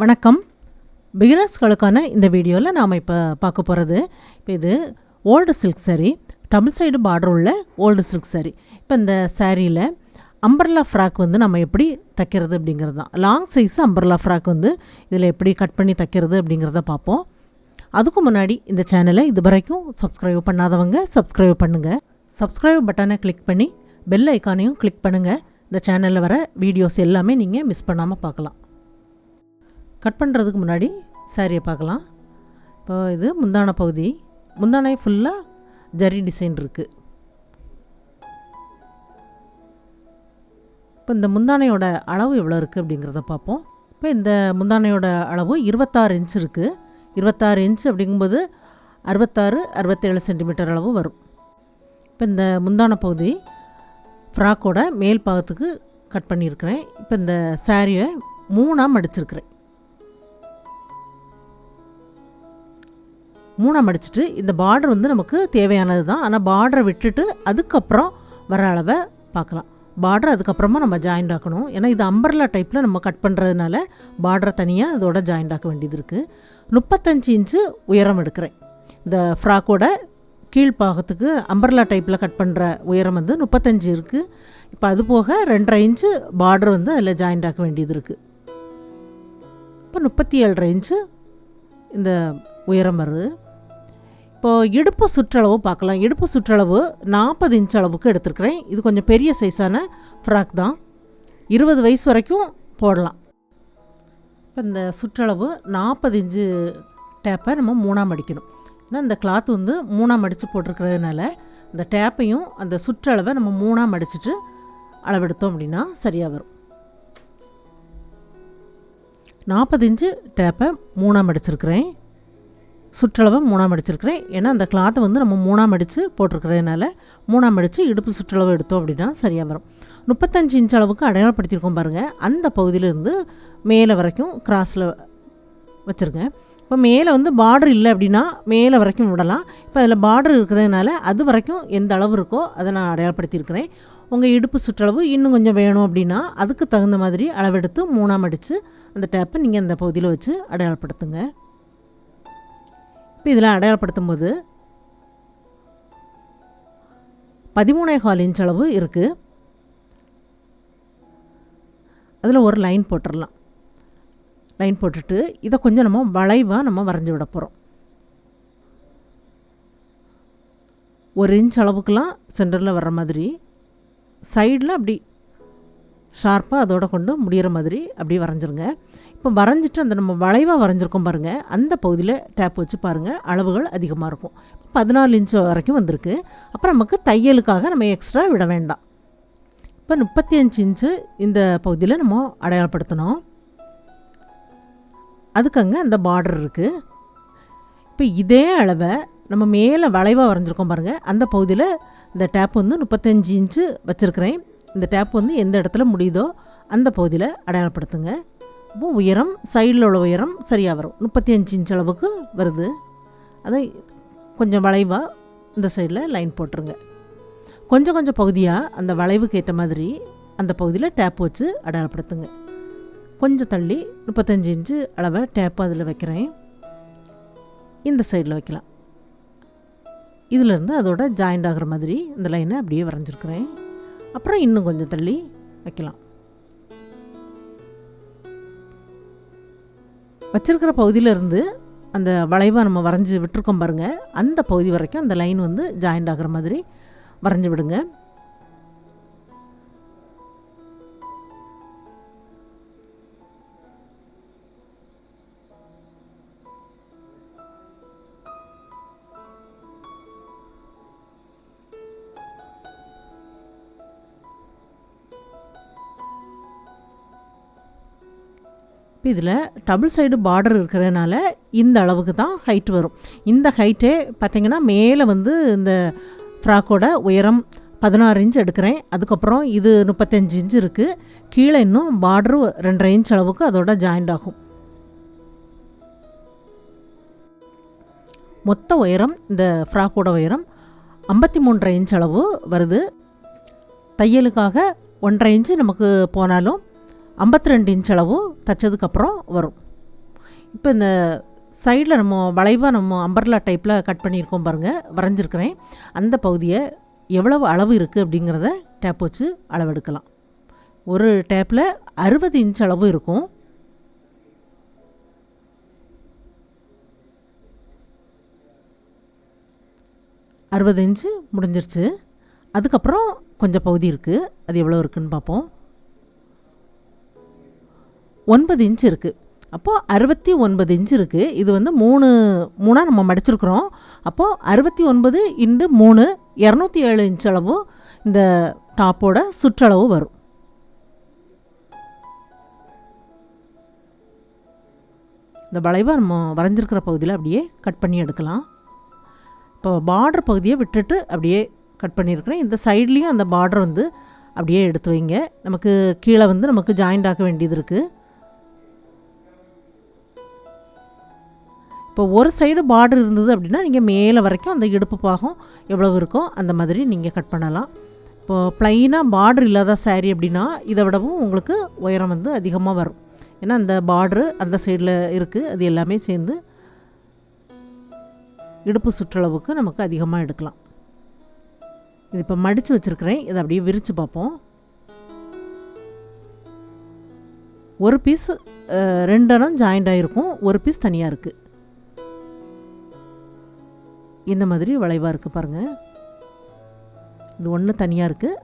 வணக்கம். பிகினர்ஸ்களுக்கான இந்த வீடியோவில் நாம் இப்போ பார்க்க போகிறது, இப்போ இது old silk saree, double side border உள்ள ஓல்டு சில்க் saree. இப்போ இந்த சாரியில் அம்பர்லா ஃப்ராக் வந்து நம்ம எப்படி தைக்கிறது அப்படிங்கிறது தான். லாங் சைஸ் அம்பர்லா ஃப்ராக் வந்து இதில் எப்படி கட் பண்ணி தைக்கிறது அப்படிங்கிறத பார்ப்போம். அதுக்கு முன்னாடி இந்த சேனலை இது வரைக்கும் சப்ஸ்கிரைப் பண்ணாதவங்க சப்ஸ்கிரைப் பண்ணுங்கள். சப்ஸ்கிரைப் பட்டனை கிளிக் பண்ணி பெல் ஐக்கானையும் கிளிக் பண்ணுங்கள். இந்த சேனலில் வர வீடியோஸ் எல்லாமே நீங்கள் மிஸ் பண்ணாமல் பார்க்கலாம். கட் பண்ணுறதுக்கு முன்னாடி சாரியை பார்க்கலாம். இப்போ இது முந்தான பகுதி, முந்தானை ஃபுல்லாக ஜரி டிசைன் இருக்குது. இப்போ இந்த முந்தானையோட அளவு எவ்வளோ இருக்குது அப்படிங்கிறத பார்ப்போம். இப்போ இந்த முந்தானையோட அளவு 26 இன்ச் இருக்குது. 26 இன்ச் அப்படிங்கும்போது 66-67 சென்டிமீட்டர் அளவு வரும். இப்போ இந்த முந்தான பகுதி ஃப்ராக்கோட மேல் பாகத்துக்கு கட் பண்ணியிருக்கிறேன். இப்போ இந்த சாரியை 3ஆக மடிச்சிருக்கிறேன். 3ஆக மடிச்சுட்டு இந்த பார்டர் வந்து நமக்கு தேவையானது தான். ஆனால் பார்டரை விட்டுட்டு அதுக்கப்புறம் வர அளவை பார்க்கலாம். பார்டர் அதுக்கப்புறமா நம்ம ஜாயிண்ட் ஆக்கணும். ஏன்னா இது அம்பர்லா டைப்பில் நம்ம கட் பண்ணுறதுனால பார்டரை தனியாக அதோட ஜாயிண்ட் ஆக்க வேண்டியது இருக்குது. 35 இன்ச்சு உயரம் எடுக்கிறேன். இந்த ஃப்ராக்கோட கீழ்ப்பாகத்துக்கு அம்பர்லா டைப்பில் கட் பண்ணுற உயரம் வந்து 35 இருக்குது. இப்போ அது போக 2.5 இன்ச்சு பார்டர் வந்து அதில் ஜாயிண்ட் ஆக்க வேண்டியது இருக்குது. இப்போ 37.5 இன்ச்சு இந்த உயரம் வருது. இப்போது இடுப்பு சுற்றளவு பார்க்கலாம். இடுப்பு சுற்றளவு 40 இன்ச் அளவுக்கு எடுத்துருக்கிறேன். இது கொஞ்சம் பெரிய சைஸான ஃப்ராக் தான், 20 வயசு வரைக்கும் போடலாம். இப்போ இந்த சுற்றளவு 40 இன்ச்சு டேப்பை நம்ம 3ஆக மடிக்கணும். ஏன்னா இந்த கிளாத் வந்து 3ஆக மடித்து போட்டிருக்கிறதுனால இந்த டேப்பையும் அந்த சுற்றளவை நம்ம 3ஆக மடிச்சுட்டு அளவெடுத்தோம் அப்படின்னா சரியாக வரும். 40 இன்ச்சு டேப்பை 3ஆக மடிச்சிருக்கிறேன். சுற்றளவை 3ஆக மடிச்சிருக்கிறேன். ஏன்னா அந்த கிளாத்தை வந்து நம்ம 3ஆக மடித்து போட்டிருக்கிறதுனால 3ஆக மடித்து இடுப்பு சுற்றளவு எடுத்தோம் அப்படின்னா சரியாக வரும். 35 இன்ச் அளவுக்கு அடையாளப்படுத்தியிருக்கோம் பாருங்கள். அந்த பகுதியிலேருந்து மேலே வரைக்கும் கிராஸில் வச்சுருங்க. இப்போ மேலே வந்து பார்டர் இல்லை அப்படின்னா மேலே வரைக்கும் விடலாம். இப்போ அதில் பார்டர் இருக்கிறதுனால அது வரைக்கும் எந்த அளவு இருக்கோ அதை நான் அடையாளப்படுத்தியிருக்கிறேன். உங்கள் இடுப்பு சுற்றளவு இன்னும் கொஞ்சம் வேணும் அப்படின்னா அதுக்கு தகுந்த மாதிரி அளவெடுத்து 3ஆக மடித்து அந்த டேப்பை நீங்கள் அந்த பகுதியில் வச்சு அடையாளப்படுத்துங்க. இப்போ இதில் அடையாளப்படுத்தும் போது 13.25 இன்ச் அளவு இருக்குது. அதில் ஒரு லைன் போட்டுடலாம். லைன் போட்டுட்டு இதை கொஞ்சம் நம்ம வளைவாக நம்ம வரைஞ்சி விட போகிறோம். 1 இன்ச் அளவுக்குலாம் சென்டரில் வர்ற மாதிரி சைடில் அப்படி ஷார்ப்பாக அதோட கொண்டு முடிகிற மாதிரி அப்படி வரைஞ்சிருங்க. இப்போ வரைஞ்சிட்டு அந்த நம்ம வளைவாக வரைஞ்சிருக்கோம் பாருங்கள், அந்த பகுதியில் டேப் வச்சு பாருங்கள், அளவுகள் அதிகமாக இருக்கும். 14 இன்ச் வரைக்கும் வந்திருக்கு. அப்புறம் நமக்கு தையலுக்காக நம்ம எக்ஸ்ட்ரா விட வேண்டாம். இப்போ 35 இன்ச்சு இந்த பகுதியில் நம்ம அடையாளப்படுத்தணும். அதுக்கு அங்கே அந்த பார்டர் இருக்குது. இப்போ இதே அளவை நம்ம மேலே வளைவாக வரைஞ்சிருக்கோம் பாருங்கள், அந்த பகுதியில் இந்த டேப் வந்து 35 இன்ச்சு வச்சுருக்கிறேன். இந்த டேப் வந்து எந்த இடத்துல முடியுதோ அந்த பகுதியில் அடையாளப்படுத்துங்க. இப்போ உயரம் சைடில் உள்ள உயரம் சரியாக வரும். 35 இன்ச் அளவுக்கு வருது. அதை கொஞ்சம் வளைவாக இந்த சைடில் லைன் போட்டுருங்க. கொஞ்சம் கொஞ்சம் பகுதியாக அந்த வளைவுக்கு ஏற்ற மாதிரி அந்த பகுதியில் டேப் வச்சு அடையாளப்படுத்துங்க. கொஞ்சம் தள்ளி 35 இன்ச்சு அளவை டேப் அதில் வைக்கிறேன். இந்த சைடில் வைக்கலாம். இதிலேருந்து அதோட ஜாயிண்ட் ஆகிற மாதிரி இந்த லைனை அப்படியே வரைஞ்சிருக்கிறேன். அப்புறம் இன்னும் கொஞ்சம் தள்ளி வைக்கலாம். வச்சிருக்கிற பகுதியிலேருந்து அந்த வளைவாக நம்ம வரைஞ்சி விட்டுருக்கோம் பாருங்கள், அந்த பகுதி வரைக்கும் அந்த லைன் வந்து ஜாயிண்ட் ஆகிற மாதிரி வரைஞ்சி விடுங்க. இப்போ இதில் டபுள் சைடு பார்டர் இருக்கிறதுனால இந்த அளவுக்கு தான் ஹைட் வரும். இந்த ஹைட்டே பார்த்திங்கன்னா மேலே வந்து இந்த ஃப்ராக்கோட உயரம் 16 இன்ச் எடுக்கிறேன். அதுக்கப்புறம் இது 35 இன்ச் இருக்குது. கீழே இன்னும் பார்டரு 2.5 இன்ச் அளவுக்கு அதோட ஜாயிண்ட் ஆகும். மொத்த உயரம் இந்த ஃப்ராக்கோட உயரம் 53.5 இன்ச் அளவு வருது. தையலுக்காக 1.5 இன்ச்சு நமக்கு போனாலும் 52 இன்ச் அளவு தைச்சதுக்கப்புறம் வரும். இப்போ இந்த சைடில் நம்ம வளைவாக நம்ம அம்பர்லா டைப்பில் கட் பண்ணியிருக்கோம் பாருங்கள், வரைஞ்சிருக்கிறேன். அந்த பகுதியை எவ்வளவு அளவு இருக்குது அப்படிங்கிறத டேப் வச்சு அளவெடுக்கலாம். ஒரு டேப்பில் 60 இன்ச் அளவு இருக்கும். அறுபது இன்ச்சு முடிஞ்சிருச்சு. அதுக்கப்புறம் கொஞ்சம் பகுதி இருக்குது, அது எவ்வளோ இருக்குதுன்னு பார்ப்போம். 9 இன்ச் இருக்குது. அப்போது 69 இன்ச் இருக்குது. இது வந்து மூணாக நம்ம மடிச்சிருக்கிறோம். அப்போது 69 × 3 207 இன்ச் அளவு இந்த டாப்போட சுற்றளவு வரும். இந்த வளைவாக நம்ம வரைஞ்சிருக்கிற பகுதியில் அப்படியே கட் பண்ணி எடுக்கலாம். இப்போ பார்டர் பகுதியை விட்டுட்டு அப்படியே கட் பண்ணியிருக்கிறேன். இந்த சைட்லேயும் அந்த பார்டர் வந்து அப்படியே எடுத்து வைங்க. நமக்கு கீழே வந்து நமக்கு ஜாயிண்ட் ஆக்க வேண்டியது இருக்குது. இப்போ ஒரு சைடு பார்டர் இருந்தது அப்படின்னா நீங்கள் மேலே வரைக்கும் அந்த இடுப்பு பாகம் எவ்வளோ இருக்கோ அந்த மாதிரி நீங்கள் கட் பண்ணலாம். இப்போது ப்ளைனாக பார்டர் இல்லாத சாரீ அப்படின்னா இதை விடவும் உங்களுக்கு உயரம் வந்து அதிகமாக வரும். ஏன்னா அந்த பார்டரு அந்த சைடில் இருக்குது, அது எல்லாமே சேர்ந்து இடுப்பு சுற்றளவுக்கு நமக்கு அதிகமாக எடுக்கலாம். இது இப்போ மடித்து வச்சுருக்கிறேன். இதை அப்படியே விரித்து பார்ப்போம். ஒரு பீஸ் 2 அணம் ஜாயிண்ட் ஆகிருக்கும், ஒரு பீஸ் தனியாக இருக்குது. இந்த மாதிரி வளைவாக இருக்குது பாருங்கள். இது ஒன்று தனியாக இருக்குது.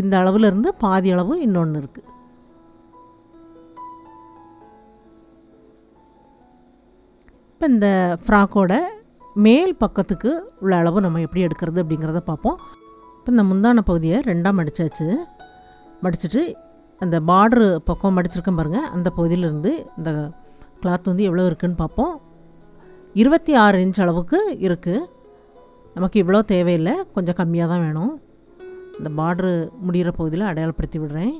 இந்த அளவுலேருந்து பாதி அளவு இன்னொன்று இருக்குது. இப்போ இந்த ஃப்ராக்கோட மேல் பக்கத்துக்கு உள்ள அளவு நம்ம எப்படி எடுக்கிறது அப்படிங்கிறத பார்ப்போம். இப்போ இந்த முந்தான பகுதியை 2ஆக மடித்தாச்சு. மடிச்சுட்டு அந்த பார்டரு பக்கம் மடிச்சிருக்கேன் பாருங்கள், அந்த பகுதியிலேருந்து இந்த கிளாத் வந்து எவ்வளோ இருக்குதுன்னு பார்ப்போம். 26 இன்ச் அளவுக்கு இருக்குது. நமக்கு இவ்வளோ தேவையில்லை, கொஞ்சம் கம்மியாக தான் வேணும். இந்த பார்டரு முடிகிற பகுதியில் அடையாளப்படுத்தி விடுறேன்.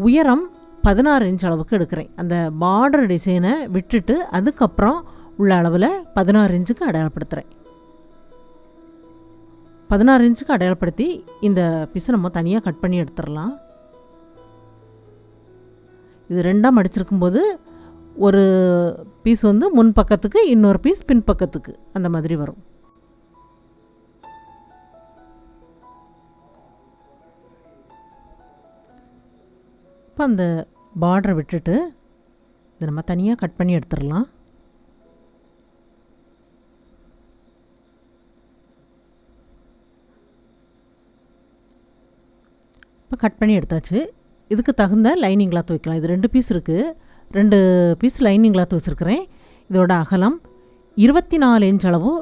உயரம் 16 இன்ச் அளவுக்கு எடுக்கிறேன். அந்த பார்டர் டிசைனை விட்டுட்டு அதுக்கப்புறம் உள்ள அளவில் 16 இன்ச்சுக்கு அடையாளப்படுத்துகிறேன். 16 இன்ச்சுக்கு அடையாளப்படுத்தி இந்த பீஸை நம்ம தனியாக கட் பண்ணி எடுத்துடலாம். இது 2ஆக மடிச்சிருக்கும்போது ஒரு பீஸ் வந்து முன் பக்கத்துக்கு, இன்னொரு பீஸ் பின் பக்கத்துக்கு, அந்த மாதிரி வரும். இப்போ அந்த பார்டரை விட்டுட்டு இதை நம்ம தனியாக கட் பண்ணி எடுத்துடலாம். இப்போ கட் பண்ணி எடுத்தாச்சு. இதுக்கு தகுந்த லைனிங் கிளாத் வைக்கலாம். இது 2 பீஸ் இருக்குது. 2 பீஸ் லைனிங் கிளாத் வச்சுருக்கிறேன். இதோட அகலம் 24 இன்ச் அளவு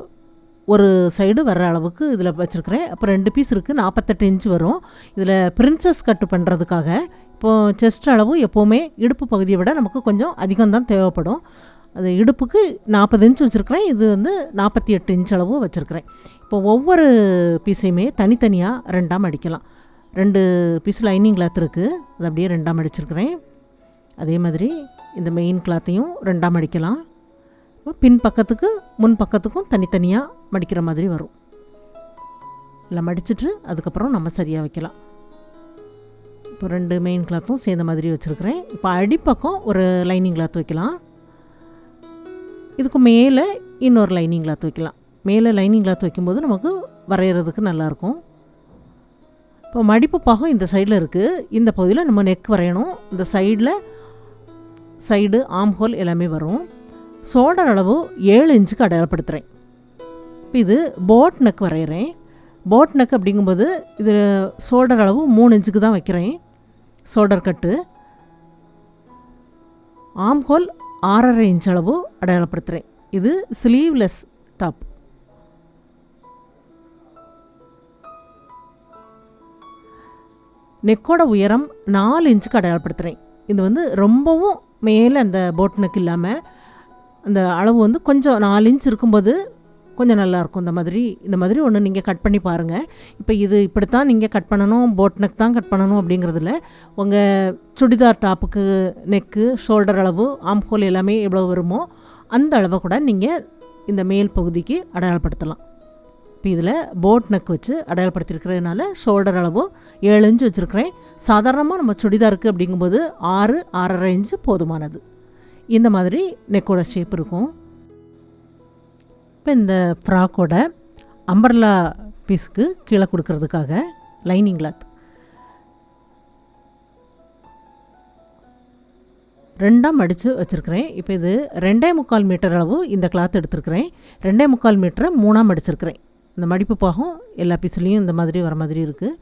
ஒரு சைடு வர்ற அளவுக்கு இதில் வச்சுருக்கிறேன். அப்போ 2 பீஸ் இருக்குது, 48 இன்ச் வரும். இதில் பிரின்சஸ் கட்டு பண்ணுறதுக்காக இப்போது செஸ்ட் அளவு எப்போவுமே இடுப்பு பகுதியை விட நமக்கு கொஞ்சம் அதிகம்தான் தேவைப்படும். அது இடுப்புக்கு 40 இன்ச் வச்சுருக்கிறேன். இது வந்து 48 இன்ச் அளவு வச்சுருக்கிறேன். இப்போ ஒவ்வொரு பீஸையுமே தனித்தனியாக 2ஆக மடிக்கலாம். 2 பீஸ் லைனிங் கிளாத் இருக்குது, அது அப்படியே 2ஆக மடிச்சிருக்கிறேன். அதே மாதிரி இந்த மெயின் கிளாத்தையும் 2ஆக மடிக்கலாம். பின் பக்கத்துக்கு முன் பக்கத்துக்கும் தனித்தனியாக மடிக்கிற மாதிரி வரும். இல்லை மடிச்சுட்டு அதுக்கப்புறம் நம்ம சரியாக வைக்கலாம். இப்போ 2 மெயின் கிளாத்தும் சேர்ந்த மாதிரி வச்சுருக்கிறேன். இப்போ அடிப்பக்கம் ஒரு லைனிங் கிளாத் வைக்கலாம். இதுக்கு மேலே இன்னொரு லைனிங் கிளாத் வைக்கலாம். மேலே லைனிங் கிளாத் வைக்கும்போது நமக்கு வரைகிறதுக்கு நல்லாயிருக்கும். இப்போ மடிப்பு பாகம் இந்த சைடில் இருக்குது. இந்த பகுதியில் நம்ம நெக் வரையணும். இந்த சைடு ஆம் ஹோல் எல்லாமே வரும். ஷோல்டர் அளவு 7 இன்ச்சுக்கு அடையாளப்படுத்துகிறேன். இப்போ இது போட் நெக் வரைகிறேன். போட் நெக் அப்படிங்கும்போது இது ஷோல்டர் அளவு 3 இன்ச்சுக்கு தான் வைக்கிறேன். ஷோல்டர் கட்டு ஆம் ஹோல் 6.5 இன்ச் அளவு அடையாளப்படுத்துகிறேன். இது ஸ்லீவ்லெஸ் டாப். நெக்கோட உயரம் 4 இன்ச்சுக்கு அடையாளப்படுத்துகிறேன். இது வந்து ரொம்பவும் மேலே அந்த போட் நெக் இல்லாமல் அந்த அளவு வந்து கொஞ்சம் 4 இன்ச் இருக்கும்போது கொஞ்சம் நல்லாயிருக்கும். இந்த மாதிரி ஒன்று நீங்கள் கட் பண்ணி பாருங்கள். இப்போ இது இப்படித்தான் நீங்கள் கட் பண்ணணும், போட் நெக் தான் கட் பண்ணணும் அப்படிங்கிறதுல உங்கள் சுடிதார் டாப்புக்கு நெக்கு, ஷோல்டர் அளவு, ஆம் ஹோல் எல்லாமே எவ்வளோ வருமோ அந்த அளவை கூட நீங்கள் இந்த மேல் பகுதிக்கு அடையாளப்படுத்தலாம். இப்போ இதில் போட் நெக் வச்சு அடையாளப்படுத்தியிருக்கிறதுனால ஷோல்டர் அளவு 7 இன்ச் வச்சுருக்கிறேன். சாதாரணமாக நம்ம சுடிதாருக்கு அப்படிங்கும்போது 6.5 இன்ச்சு போதுமானது. இந்த மாதிரி நெக்கோட ஷேப் இருக்கும். இப்போ இந்த ஃப்ராக்கோட அம்பர்லா பீஸுக்கு கீழே கொடுக்கறதுக்காக லைனிங் கிளாத் 2 மடித்து வச்சுருக்கிறேன். இப்போ இது 2.25 மீட்டர் அளவு இந்த கிளாத் எடுத்துருக்கிறேன். 2.25 மீட்டரை 3 மடிச்சிருக்கிறேன். இந்த மடிப்பு பாகம் எல்லா பீஸ்லேயும் இந்த மாதிரி வர மாதிரி இருக்குது.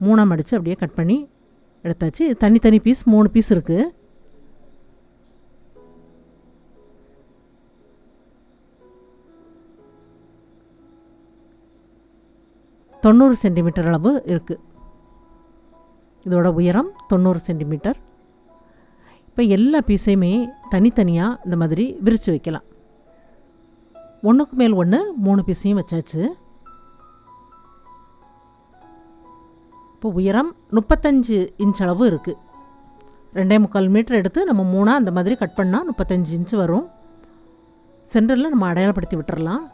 3 மடித்து அப்படியே கட் பண்ணி எடுத்தாச்சு. தனித்தனி பீஸ் 3 பீஸ் இருக்குது. தொண்ணூறு சென்டிமீட்டர் அளவு இருக்குது. இதோட உயரம் 90 சென்டிமீட்டர். இப்போ எல்லா பீஸையுமே தனித்தனியாக இந்த மாதிரி விரித்து வைக்கலாம். ஒன்றுக்கு மேல் ஒன்று 3 பீஸையும் வச்சாச்சு. இப்போ உயரம் 35 இன்ச் அளவு இருக்குது. 2.25 மீட்டர் எடுத்து நம்ம 3 அந்த மாதிரி கட் பண்ணால் 35 இன்ச் வரும். சென்டரில் நம்ம அடையாளப்படுத்தி விட்டுறலாம்.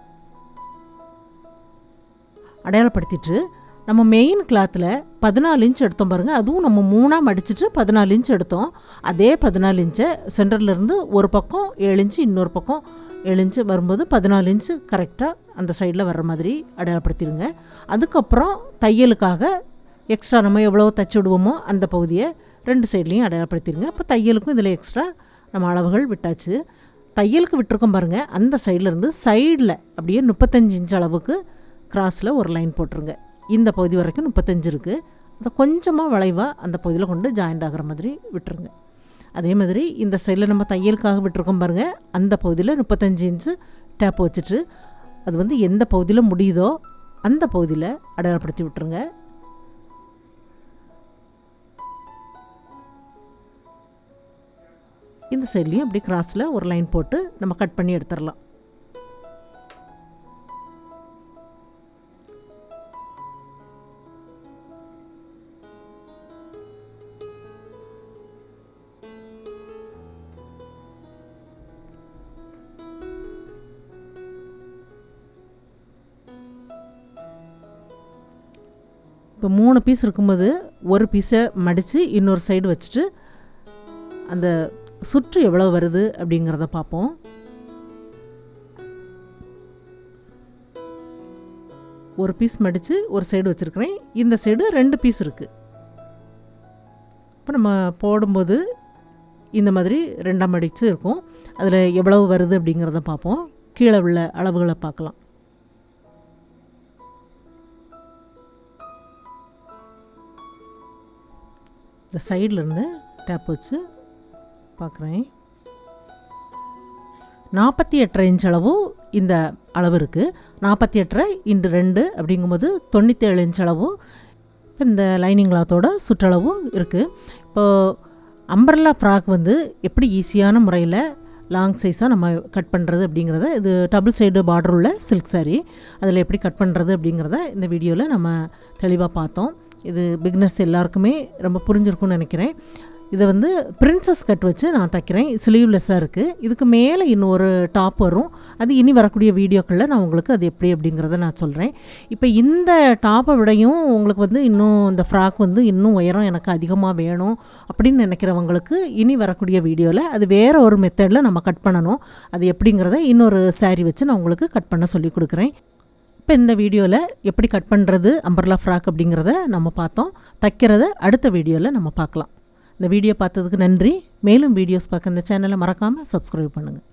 அடையாளப்படுத்திட்டு நம்ம மெயின் கிளாத்தில் 14 இன்ச் எடுத்தோம் பாருங்கள். அதுவும் நம்ம 3 மடிச்சுட்டு 14 இன்ச் எடுத்தோம். அதே 14 இன்ச்சை சென்டர்லேருந்து ஒரு பக்கம் 7 இன்ச்சு இன்னொரு பக்கம் 7 இன்ச்சு வரும்போது 14 இன்ச்சு கரெக்டாக அந்த சைடில் வர்ற மாதிரி அடையாளப்படுத்திடுங்க. அதுக்கப்புறம் தையலுக்காக எக்ஸ்ட்ரா நம்ம எவ்வளோ தச்சு விடுவோமோ அந்த பகுதியை 2 சைட்லேயும் அடையாளப்படுத்திடுங்க. இப்போ தையலுக்கும் இதில் எக்ஸ்ட்ரா நம்ம அளவுகள் விட்டாச்சு. தையலுக்கு விட்டுருக்கோம் பாருங்கள். அந்த சைட்லேருந்து சைடில் அப்படியே 35 இன்ச் அளவுக்கு கிராஸில் ஒரு லைன் போட்டுருங்க. இந்த பகுதி வரைக்கும் 35 இருக்குது. அதை கொஞ்சமாக வளைவாக அந்த பகுதியில் கொண்டு ஜாயிண்ட் ஆகிற மாதிரி விட்டுருங்க. அதே மாதிரி இந்த சைடில் நம்ம தையலுக்காக விட்டுருக்கோம் பாருங்கள். அந்த பகுதியில் 35 இன்ச்சு டேப் வச்சுட்டு அது வந்து எந்த பகுதியில் முடியுதோ அந்த பகுதியில் அடையாளப்படுத்தி விட்டுருங்க. இந்த சைட்லேயும் அப்படி கிராஸில் ஒரு லைன் போட்டு நம்ம கட் பண்ணி எடுத்துடலாம். இப்போ 3 பீஸ் இருக்கும்போது ஒரு பீஸை மடித்து இன்னொரு சைடு வச்சுட்டு அந்த சுற்று எவ்வளோ வருது அப்படிங்கிறத பார்ப்போம். ஒரு பீஸ் மடித்து ஒரு சைடு வச்சுருக்கிறேன். இந்த சைடு 2 பீஸ் இருக்குது. இப்போ நம்ம போடும்போது இந்த மாதிரி 2 மடித்து இருக்கும். அதில் எவ்வளவு வருது அப்படிங்கிறத பார்ப்போம். கீழே உள்ள அளவுகளை பார்க்கலாம். இந்த சைட்லேருந்து டேப் வச்சு பார்க்குறேன். 48 இன்ச் அளவு இந்த அளவு இருக்குது. 48 × 2 அப்படிங்கும்போது 97 இன்ச் அளவு இந்த லைனிங் கிளாத்தோட சுற்றளவு இருக்குது. இப்போது அம்பர்லா ஃப்ராக் வந்து எப்படி ஈஸியான முறையில் லாங் சைஸாக நம்ம கட் பண்ணுறது அப்படிங்கிறத, இது டபுள் சைடு பார்டர் உள்ள சில்க் சாரீ, அதில் எப்படி கட் பண்ணுறது அப்படிங்கிறத இந்த வீடியோவில் நம்ம தெளிவாக பார்த்தோம். இது பிகினர்ஸ் எல்லாருக்குமே ரொம்ப புரிஞ்சிருக்கும்னு நினைக்கிறேன். இதை வந்து பிரின்சஸ் கட் வச்சு நான் தைக்கிறேன். ஸ்லீவ்லெஸ்ஸாக இருக்குது. இதுக்கு மேலே இன்னொரு டாப் வரும். அது இனி வரக்கூடிய வீடியோக்களில் நான் உங்களுக்கு அது எப்படி அப்படிங்கிறத நான் சொல்கிறேன். இப்போ இந்த டாப்பை விடையும் உங்களுக்கு வந்து இன்னும் இந்த ஃப்ராக் வந்து இன்னும் உயரம் எனக்கு அதிகமாக வேணும் அப்படின்னு நினைக்கிறவங்களுக்கு இனி வரக்கூடிய வீடியோவில் அது வேறு ஒரு மெத்தடில் நம்ம கட் பண்ணணும். அது எப்படிங்கிறத இன்னொரு சாரீ வச்சு நான் உங்களுக்கு கட் பண்ண சொல்லி கொடுக்குறேன். இப்போ இந்த வீடியோவில் எப்படி கட் பண்ணுறது அம்பர்லா ஃப்ராக் அப்படிங்கிறத நம்ம பார்த்தோம். தைக்கிறத அடுத்த வீடியோவில் நம்ம பார்க்கலாம். இந்த வீடியோ பார்த்ததுக்கு நன்றி. மேலும் வீடியோஸ் பார்க்க இந்த சேனலை மறக்காமல் சப்ஸ்கிரைப் பண்ணுங்கள்.